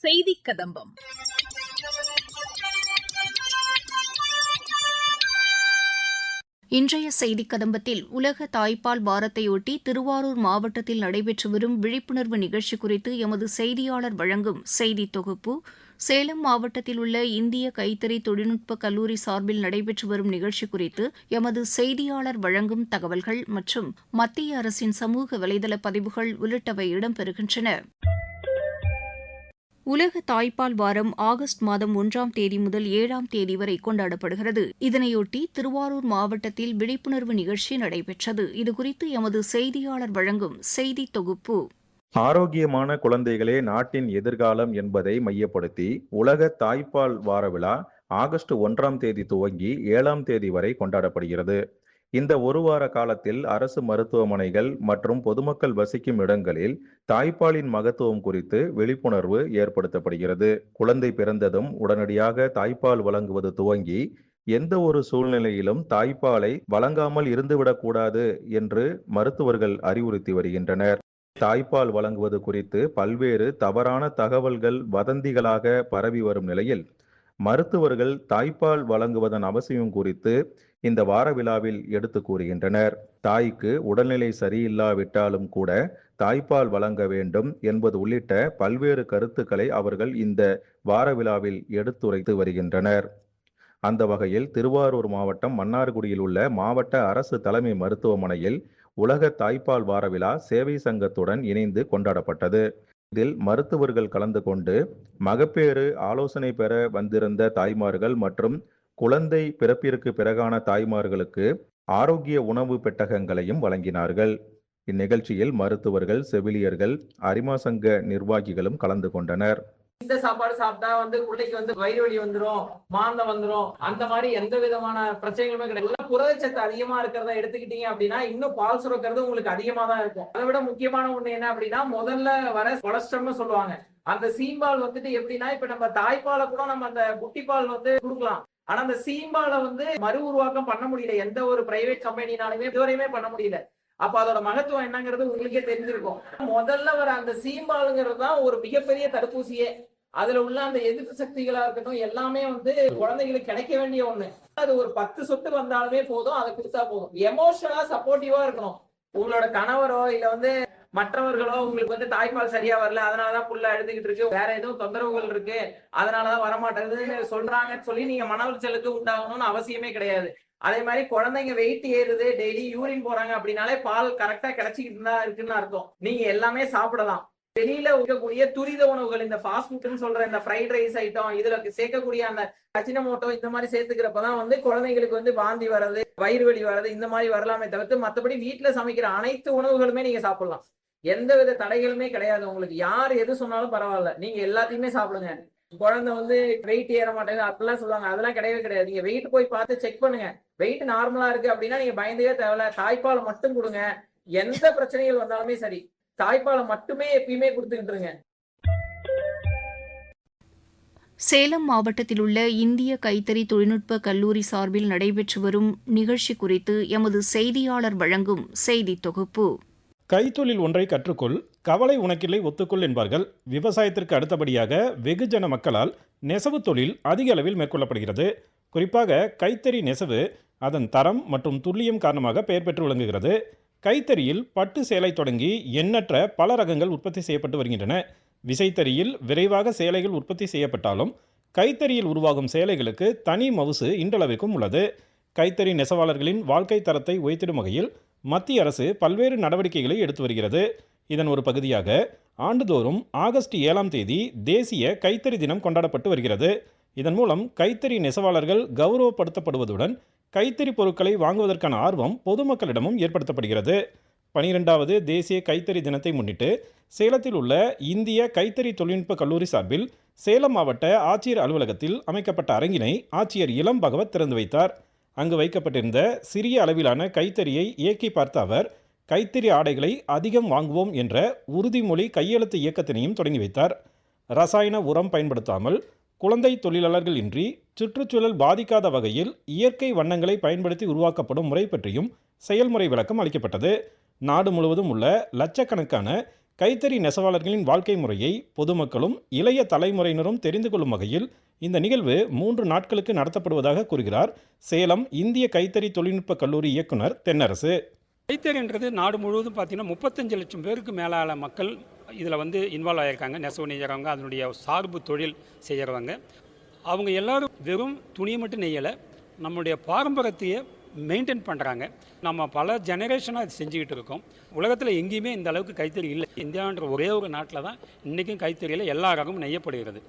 செய்தி கதம்பம். இன்றைய செய்திக் கதம்பத்தில் உலக தாய்ப்பால் வாரத்தையொட்டி திருவாரூர் மாவட்டத்தில் நடைபெற்று வரும் விழிப்புணர்வு நிகழ்ச்சி குறித்து எமது செய்தியாளர் வழங்கும் செய்தித் தொகுப்பு, சேலம் மாவட்டத்தில் உள்ள இந்திய கைத்தறி தொழில்நுட்ப கல்லூரி சார்பில் நடைபெற்று வரும் நிகழ்ச்சி குறித்து எமது செய்தியாளர் வழங்கும் தகவல்கள் மற்றும் மத்திய அரசின் சமூக வலைதள பதிவுகள் உள்ளிட்டவை இடம்பெறுகின்றன. உலக தாய்ப்பால் வாரம் ஆகஸ்ட் மாதம் 1ஆம் தேதி முதல் 7ஆம் தேதி வரை கொண்டாடப்படுகிறது. இதனையொட்டி திருவாரூர் மாவட்டத்தில் விழிப்புணர்வு நிகழ்ச்சி நடைபெற்றது. இதுகுறித்து எமது செய்தியாளர் வழங்கும் செய்தி தொகுப்பு. ஆரோக்கியமான குழந்தைகளே நாட்டின் எதிர்காலம் என்பதை மையப்படுத்தி உலக தாய்ப்பால் வார விழா ஆகஸ்ட் 1ஆம் தேதி துவங்கி 7ஆம் தேதி வரை கொண்டாடப்படுகிறது. இந்த ஒரு வார காலத்தில் அரசு மருத்துவமனைகள் மற்றும் பொதுமக்கள் வசிக்கும் இடங்களில் தாய்ப்பாலின் மகத்துவம் குறித்து விழிப்புணர்வு ஏற்படுத்தப்படுகிறது. குழந்தை பிறந்ததும் உடனடியாக தாய்ப்பால் வழங்குவது துவங்கி எந்த ஒரு சூழ்நிலையிலும் தாய்ப்பாலை வழங்காமல் இருந்துவிடக்கூடாது என்று மருத்துவர்கள் அறிவுறுத்தி வருகின்றனர். தாய்ப்பால் வழங்குவது குறித்து பல்வேறு தவறான தகவல்கள் வதந்திகளாக பரவி வரும் நிலையில் மருத்துவர்கள் தாய்ப்பால் வழங்குவதன் அவசியம் குறித்து இந்த வார விழாவில் எடுத்து கூறுகின்றனர். தாய்க்கு உடல்நிலை சரியில்லாவிட்டாலும் கூட தாய்ப்பால் வழங்க வேண்டும் என்பது உள்ளிட்ட பல்வேறு கருத்துக்களை அவர்கள் இந்த வார விழாவில் எடுத்துரைத்து வருகின்றனர். அந்த வகையில் திருவாரூர் மாவட்டம் மன்னார்குடியில் உள்ள மாவட்ட அரசு தலைமை மருத்துவமனையில் உலக தாய்ப்பால் வார விழா சேவை சங்கத்துடன் இணைந்து கொண்டாடப்பட்டது. இதில் மருத்துவர்கள் கலந்து கொண்டு மகப்பேறு ஆலோசனை பெற வந்திருந்த தாய்மார்கள் மற்றும் குழந்தை பிறப்பிற்கு பிறகான தாய்மார்களுக்கு ஆரோக்கிய உணவு பெட்டகங்களையும் வழங்கினார்கள். இந்நிகழ்ச்சியில் மருத்துவர்கள், செவிலியர்கள், அரிமா சங்க நிர்வாகிகளும் கலந்து கொண்டனர். இந்த சாப்பாடு சாப்பிட்டா பிள்ளைக்கு வயிறு வலி வந்துடும், மாந்தம் வந்துடும், அந்த மாதிரி எந்த விதமான பிரச்சனைகளுமே கிடையாது. புரதச்சத்து அதிகமா இருக்கிறத எடுத்துக்கிட்டீங்க அப்படின்னா இன்னும் பால் சுரக்கிறது உங்களுக்கு அதிகமா தான் இருக்கும். அதை விட முக்கியமான ஒண்ணு என்ன அப்படின்னா முதல்ல வர கொலஸ்ட்ரால்னு சொல்லுவாங்க. அந்த சீம்பால் எப்படின்னா இப்ப நம்ம தாய்ப்பாலை கூட நம்ம அந்த குட்டிப்பால் கொடுக்கலாம். ஆனா அந்த சீம்பாலை மறு உருவாக்கம் பண்ண முடியல. எந்த ஒரு பிரைவேட் கம்பெனினாலுமே இதுவரையுமே பண்ண முடியல. அப்ப அதோட மகத்துவம் என்னங்கிறது உங்களுக்கே தெரிஞ்சிருக்கும். முதல்ல வர அந்த சீம்பாலுங்கிறது தான் ஒரு மிகப்பெரிய தடுப்பூசியே. அதுல உள்ள அந்த எதிர்ப்பு சக்திகளா இருக்கட்டும் எல்லாமே குழந்தைகளுக்கு கிடைக்க வேண்டிய ஒண்ணு. அது ஒரு 10 சொட்டு வந்தாலுமே போதும், அதை கொடுத்தா போதும். எமோஷனலா சப்போர்ட்டிவா இருக்கணும். உங்களோட கணவரோ இல்ல மற்றவர்களோ உங்களுக்கு தாய்ப்பால் சரியா வரல, அதனாலதான் புள்ள அழுதுகிட்டு இருக்கு, வேற எதுவும் தொந்தரவுகள் இருக்கு, அதனாலதான் வரமாட்டேங்குதுன்னு சொல்றாங்கன்னு சொல்லி நீங்க மன உளைச்சலுக்கு உண்டாகணும்னு அவசியமே கிடையாது. அதே மாதிரி குழந்தைங்க வெயிட் ஏறுது, டெய்லி யூரின் போறாங்க அப்படின்னாலே பால் கரெக்டா கிடைச்சிக்கிட்டு தான் இருக்குன்னு அர்த்தம். நீங்க எல்லாமே சாப்பிடலாம். வெளியில இருக்கக்கூடிய துரித உணவுகள், இந்த ஃபாஸ்ட் ஃபுட்னு சொல்ற இந்த ஃப்ரைட் ரைஸ் ஐட்டம், இதுல சேர்க்கக்கூடிய அந்த அஜினமோட்டோ இந்த மாதிரி சேர்த்துக்கிறப்பதான் குழந்தைங்களுக்கு வாந்தி வர்றது, வயிறு வலி வர்றது இந்த மாதிரி வரலாமே தவிர்த்து மற்றபடி வீட்டுல சமைக்கிற அனைத்து உணவுகளுமே நீங்க சாப்பிடலாம். எந்த வித தடைகளுமே கிடையாது. உங்களுக்கு யார் எது சொன்னாலும் பரவாயில்ல, நீங்க எல்லாத்தையுமே சாப்பிடுங்க. குழந்தை வெயிட் ஏற மாட்டேங்குது அப்படிலாம் சொல்லுவாங்க, அதெல்லாம் கிடையவே கிடையாது. நீங்க வெயிட் போய் பார்த்து செக் பண்ணுங்க. வெயிட் நார்மலா இருக்கு அப்படின்னா நீங்க பயந்தே தேவையில்ல, தாய்ப்பால் மட்டும் கொடுங்க. எந்த பிரச்சனைகள் வந்தாலுமே சரி, தாய்ப்பாலை மட்டுமே எப்பயுமே கொடுத்துக்கிட்டுருங்க. சேலம் மாவட்டத்தில் உள்ள இந்திய கைத்தறி தொழில்நுட்ப கல்லூரி சார்பில் நடைபெற்று வரும் நிகழ்ச்சி குறித்து எமது செய்தியாளர் வழங்கும் செய்தி தொகுப்பு. கைத்தொழில் ஒன்றை கற்றுக்கொள், கவலை உனக்கில்லை ஒத்துக்கொள் என்பார்கள். விவசாயத்திற்கு அடுத்தபடியாக வெகுஜன மக்களால் நெசவு தொழில் அதிக அளவில் மேற்கொள்ளப்படுகிறது. குறிப்பாக கைத்தறி நெசவு அதன் தரம் மற்றும் துல்லியம் காரணமாக பெயர் பெற்று விளங்குகிறது. கைத்தறியில் பட்டு சேலை தொடங்கி எண்ணற்ற பல ரகங்கள் உற்பத்தி செய்யப்பட்டு வருகின்றன. விசைத்தறியில் விரைவாக சேலைகள் உற்பத்தி செய்யப்பட்டாலும் கைத்தறியில் உருவாகும் சேலைகளுக்கு தனி மவுசு இன்றளவிற்கும் உள்ளது. கைத்தறி நெசவாளர்களின் வாழ்க்கை தரத்தை உயர்த்திடும் வகையில் மத்திய அரசு பல்வேறு நடவடிக்கைகளை எடுத்து வருகிறது. இதன் ஒரு பகுதியாக ஆண்டுதோறும் ஆகஸ்ட் 7ஆம் தேதி தேசிய கைத்தறி தினம் கொண்டாடப்பட்டு வருகிறது. இதன் மூலம் கைத்தறி நெசவாளர்கள் கௌரவப்படுத்தப்படுவதுடன் கைத்தறி பொருட்களை வாங்குவதற்கான ஆர்வம் பொதுமக்களிடமும் ஏற்படுத்தப்படுகிறது. 12வது தேசிய கைத்தறி தினத்தை முன்னிட்டு சேலத்தில் உள்ள இந்திய கைத்தறி தொழில்நுட்ப கல்லூரி சார்பில் சேலம் மாவட்ட ஆட்சியர் அலுவலகத்தில் அமைக்கப்பட்ட அரங்கினை ஆட்சியர் இளம் பகவத் திறந்து வைத்தார். அங்கு வைக்கப்பட்டிருந்த சிறிய அளவிலான கைத்தறியை இயக்கி பார்த்த அவர் கைத்தறி ஆடைகளை அதிகம் வாங்குவோம் என்ற உறுதிமொழி கையெழுத்து இயக்கத்தினையும் தொடங்கி வைத்தார். ரசாயன உரம் பயன்படுத்தாமல், குழந்தை தொழிலாளர்கள் இன்றி, சுற்றுச்சூழல் பாதிக்காத வகையில் இயற்கை வண்ணங்களை பயன்படுத்தி உருவாக்கப்படும் முறை பற்றியும் செயல்முறை விளக்கம் அளிக்கப்பட்டது. நாடு முழுவதும் உள்ள லட்சக்கணக்கான கைத்தறி நெசவாளர்களின் வாழ்க்கை முறையை பொதுமக்களும் இளைய தலைமுறையினரும் தெரிந்து கொள்ளும் வகையில் இந்த நிகழ்வு 3 நாட்களுக்கு நடத்தப்படுவதாக கூறுகிறார் சேலம் இந்திய கைத்தறி தொழில்நுட்ப கல்லூரி இயக்குனர் தென்னரசு. கைத்தறின்றது நாடு முழுவதும் பார்த்தீங்கன்னா 35 லட்சம் பேருக்கு மேலான மக்கள் இதில் இன்வால்வ் ஆகியிருக்காங்க. நெசவு நெய்கிறவங்க, அதனுடைய சார்பு தொழில் செய்கிறவங்க, அவங்க எல்லாரும் வெறும் துணியை மட்டும் நெய்யலை, நம்முடைய பாரம்பரியத்தையே மெயின்டைன் பண்ணுறாங்க. நம்ம பல ஜெனரேஷனாக இது செஞ்சுக்கிட்டு இருக்கோம். உலகத்தில் எங்கேயுமே இந்த அளவுக்கு கைத்தறி இல்லை. இந்தியான்ற ஒரே ஒரு நாட்டில் தான் இன்றைக்கும் கைத்தறியில் எல்லா ரகமும் நெய்யப்படுகிறது.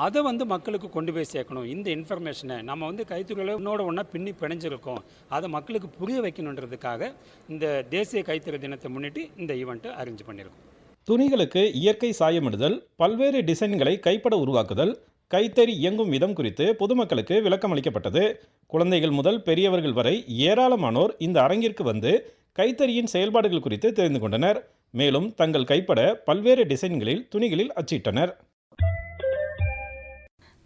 அதை மக்களுக்கு கொண்டு போய் சேர்க்கணும். இந்த இன்ஃபர்மேஷனை நம்ம கைத்தறியில் இன்னோட ஒன்றா பின்னி பிணைஞ்சிருக்கோம், அதை மக்களுக்கு புரிய வைக்கணுன்றதுக்காக இந்த தேசிய கைத்தறி தினத்தை முன்னிட்டு இந்த ஈவெண்ட்டை அரேஞ்ச் பண்ணியிருக்கோம். துணிகளுக்கு இயற்கை சாயமிடுதல், பல்வேறு டிசைன்களை கைப்பட உருவாக்குதல், கைத்தறி இயங்கும் விதம் குறித்து பொதுமக்களுக்கு விளக்கம் அளிக்கப்பட்டது. குழந்தைகள் முதல் பெரியவர்கள் வரை ஏராளமானோர் இந்த அரங்கிற்கு வந்து கைத்தறியின் செயல்பாடுகள் குறித்து தெரிந்து கொண்டனர். மேலும் தங்கள் கைப்பட பல்வேறு டிசைன்களில் துணிகளில் அச்சிட்டனர்.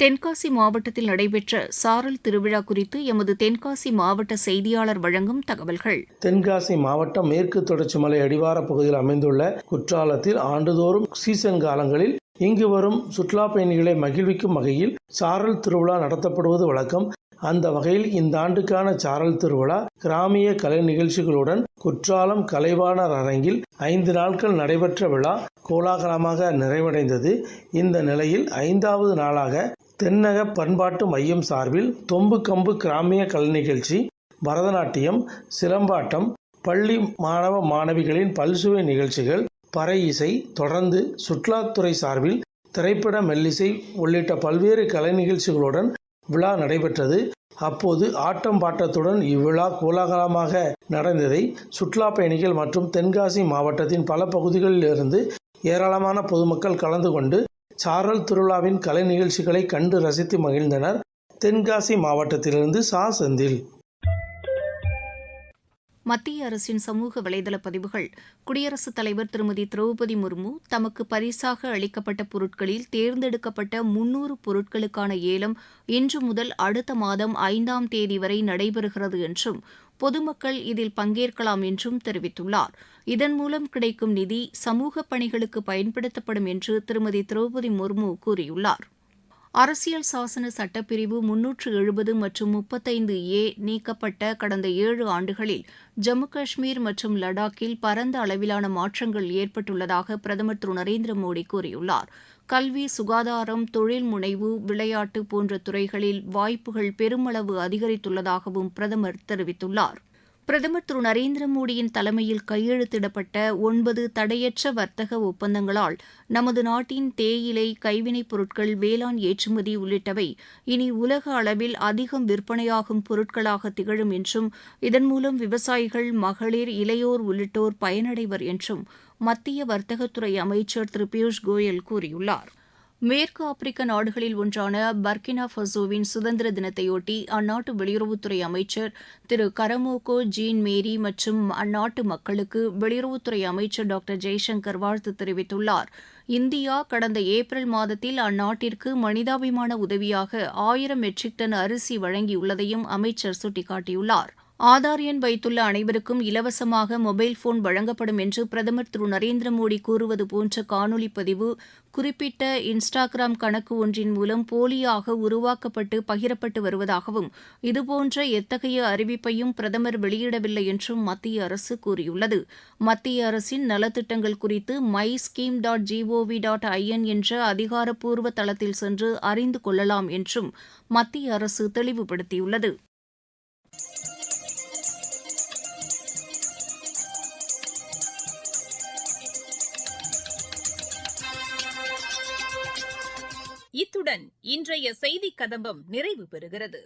தென்காசி மாவட்டத்தில் நடைபெற்ற சாரல் திருவிழா குறித்து எமது தென்காசி மாவட்ட செய்தியாளர் வழங்கும் தகவல்கள். தென்காசி மாவட்டம் மேற்கு தொடர்ச்சி மலை அடிவார பகுதியில் அமைந்துள்ள குற்றாலத்தில் ஆண்டுதோறும் சீசன் காலங்களில் இங்கு வரும் சுற்றுலா பயணிகளை மகிழ்விக்கும் வகையில் சாரல் திருவிழா நடத்தப்படுவது வழக்கம். அந்த வகையில் இந்த ஆண்டுக்கான சாரல் திருவிழா கிராமிய கலை நிகழ்ச்சிகளுடன் குற்றாலம் கலைவாணர் அரங்கில் 5 நாட்கள் நடைபெற்ற விழா கோலாகலமாக நிறைவடைந்தது. இந்த நிலையில் 5வது நாளாக தென்னக பண்பாட்டு மையம் சார்பில் தொம்பு கம்பு கிராமிய கலை நிகழ்ச்சி, பரதநாட்டியம், சிலம்பாட்டம், பள்ளி மாணவ மாணவிகளின் பல்சுவை நிகழ்ச்சிகள், பறை இசை, தொடர்ந்து சுற்றுலாத்துறை சார்பில் திரைப்பட மெல்லிசை உள்ளிட்ட பல்வேறு கலை நிகழ்ச்சிகளுடன் விழா நடைபெற்றது. அப்போது ஆட்டம் பாட்டத்துடன் இவ்விழா கோலாகலமாக நடந்ததை சுற்றுலா பயணிகள் மற்றும் தென்காசி மாவட்டத்தின் பல பகுதிகளில் இருந்து ஏராளமான பொதுமக்கள் கலந்து கொண்டு சாரல் திருவிழாவின் கலை நிகழ்ச்சிகளை கண்டு ரசித்து மகிழ்ந்தனர். தென்காசி மாவட்டத்திலிருந்து செந்தில். மத்திய அரசின் சமூக வலைதள பதிவுகள். குடியரசுத் தலைவர் திருமதி திரௌபதி முர்மு தமக்கு பரிசாக அளிக்கப்பட்ட பொருட்களில் தேர்ந்தெடுக்கப்பட்ட 300 பொருட்களுக்கான ஏலம் இன்று முதல் அடுத்த மாதம் 5ஆம் தேதி வரை நடைபெறுகிறது என்றும் பொதுமக்கள் இதில் பங்கேற்கலாம் என்றும் தெரிவித்துள்ளார். இதன் மூலம் கிடைக்கும் நிதி சமூக பணிகளுக்கு பயன்படுத்தப்படும் என்று திருமதி திரௌபதி முர்மு கூறியுள்ளார். அரசியல் சாசன சட்டப்பிரிவு 370 மற்றும் 35A நீக்கப்பட்ட கடந்த 7 ஆண்டுகளில் ஜம்மு காஷ்மீர் மற்றும் லடாக்கில் பரந்த அளவிலான மாற்றங்கள் ஏற்பட்டுள்ளதாக பிரதமர் திரு நரேந்திர மோடி கூறியுள்ளார். கல்வி, சுகாதாரம், தொழில் முனைவு, விளையாட்டு போன்ற துறைகளில் வாய்ப்புகள் பெருமளவு அதிகரித்துள்ளதாகவும் பிரதமர் தெரிவித்துள்ளார். பிரதமர் திரு நரேந்திர மோடியின் தலைமையில் கையெழுத்திடப்பட்ட 9 தடையற்ற வர்த்தக ஒப்பந்தங்களால் நமது நாட்டின் தேயிலை, கைவினைப் பொருட்கள், வேளாண் ஏற்றுமதி உள்ளிட்டவை இனி உலக அளவில் அதிகம் விற்பனையாகும் பொருட்களாக திகழும் என்றும் இதன் மூலம் விவசாயிகள், மகளிர், இளையோர் உள்ளிட்டோர் பயனடைவர் என்றும் மத்திய வர்த்தகத்துறை அமைச்சர் திரு பியூஷ் கோயல் கூறியுள்ளார். மேற்கு ஆப்பிரிக்க நாடுகளில் ஒன்றான பர்கினா ஃபசோவின் சுதந்திர தினத்தையொட்டி அந்நாட்டு வெளியுறவுத்துறை அமைச்சர் திரு கரமோகோ ஜீன் மேரி மற்றும் அந்நாட்டு மக்களுக்கு வெளியுறவுத்துறை அமைச்சர் டாக்டர் ஜெய்சங்கர் வாழ்த்து தெரிவித்துள்ளார். இந்தியா கடந்த ஏப்ரல் மாதத்தில் அந்நாட்டிற்கு மனிதாபிமான உதவியாக 1000 மெட்ரிக் டன் அரிசி வழங்கியுள்ளதையும் அமைச்சர் சுட்டிக்காட்டியுள்ளார். ஆதார் எண் வைத்துள்ள அனைவருக்கும் இலவசமாக மொபைல் போன் வழங்கப்படும் என்று பிரதமர் திரு நரேந்திர மோடி கூறுவது போன்ற காணொலி பதிவு குறிப்பிட்ட இன்ஸ்டாகிராம் கணக்கு ஒன்றின் மூலம் போலியாக உருவாக்கப்பட்டு பகிரப்பட்டு வருவதாகவும் இதுபோன்ற எத்தகைய அறிவிப்பையும் பிரதமர் வெளியிடவில்லை என்றும் மத்திய அரசு கூறியுள்ளது. மத்திய அரசின் நலத்திட்டங்கள் குறித்து myscheme.gov.in என்ற அதிகாரப்பூர்வ தளத்தில் சென்று அறிந்து கொள்ளலாம் என்றும் மத்திய அரசு தெளிவுபடுத்தியுள்ளது. இத்துடன் இன்றைய செய்திக் கதம்பம் நிறைவு பெறுகிறது.